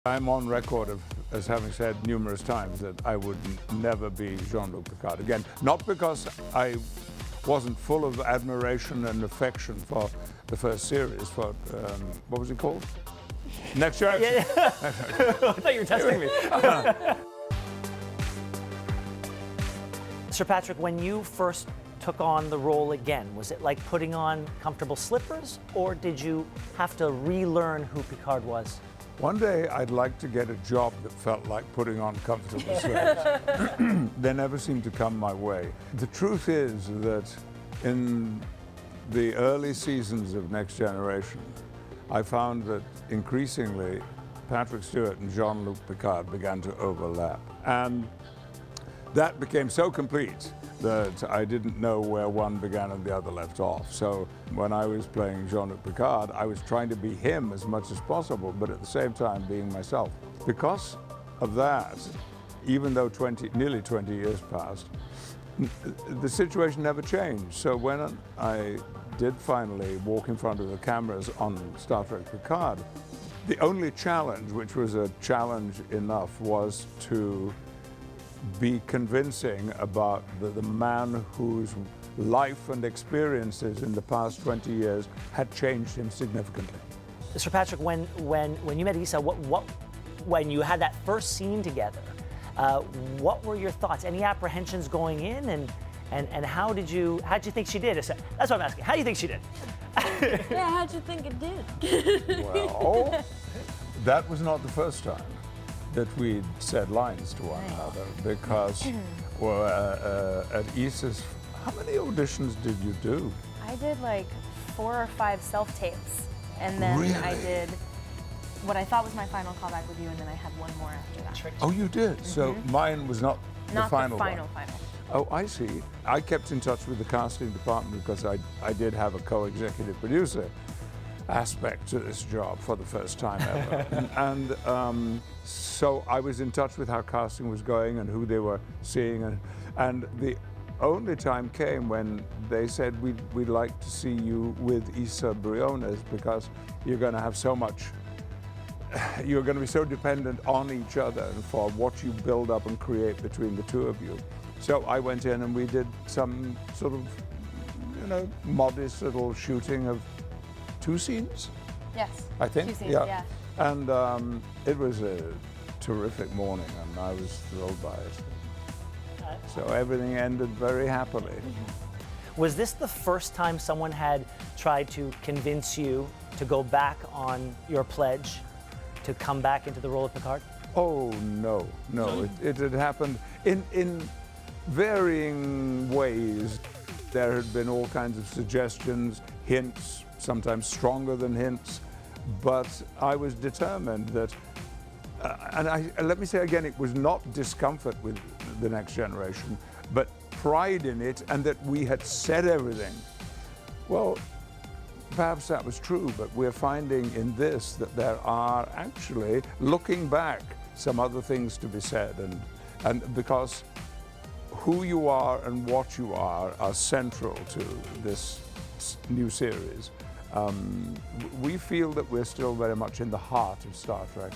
I'm on record as having said numerous times that I would never be Jean-Luc Picard again. Not because I wasn't full of admiration and affection for the first series, for, what was it called? Next Generation. Yeah. I thought you were testing me. Sir Patrick, when you first took on the role again, was it like putting on comfortable slippers, or did you have to relearn who Picard was? One day I'd like to get a job that felt like putting on comfortable slippers. They never seemed to come my way. The truth is that in the early seasons of Next Generation, I found that increasingly Patrick Stewart and Jean-Luc Picard began to overlap. And that became so complete that I didn't know where one began and the other left off. So when I was playing Jean-Luc Picard, I was trying to be him as much as possible, but at the same time being myself. Because of that, even though nearly 20 years passed, the situation never changed. So when I did finally walk in front of the cameras on Star Trek Picard, the only challenge, which was a challenge enough, was to be convincing about the man whose life and experiences in the past 20 years had changed him significantly. Sir Patrick, when you met Issa, when you had that first scene together, what were your thoughts? Any apprehensions going in, and how'd you think she did? That's what I'm asking. How do you think she did? Yeah, how'd you think it did? Well, that was not the first time that we'd said lines to one another, because well, at Issa's, how many auditions did you do? I did like 4 or 5 self-tapes, and then Really? I did what I thought was my final callback with you, and then I had one more after that. Oh, you did? So mine was not the final one. Not the final. Oh, I see. I kept in touch with the casting department because I did have a co-executive producer aspect to this job for the first time ever. and so I was in touch with how casting was going and who they were seeing. And the only time came when they said, we'd like to see you with Issa Briones, because you're going to have so much, you're going to be so dependent on each other and for what you build up and create between the two of you. So I went in and we did some sort of, modest little shooting of 2 scenes? Yes. I think. 2 scenes, yeah. And it was a terrific morning, and I was thrilled by it. So everything ended very happily. Was this the first time someone had tried to convince you to go back on your pledge to come back into the role of Picard? Oh, no. It had happened in varying ways. There had been all kinds of suggestions, hints, sometimes stronger than hints, but I was determined that, let me say again, it was not discomfort with the Next Generation, but pride in it, and that we had said everything. Well, perhaps that was true, but we're finding in this that there are actually, looking back, some other things to be said, and because who you are and what you are central to this new series. We feel that we're still very much in the heart of Star Trek.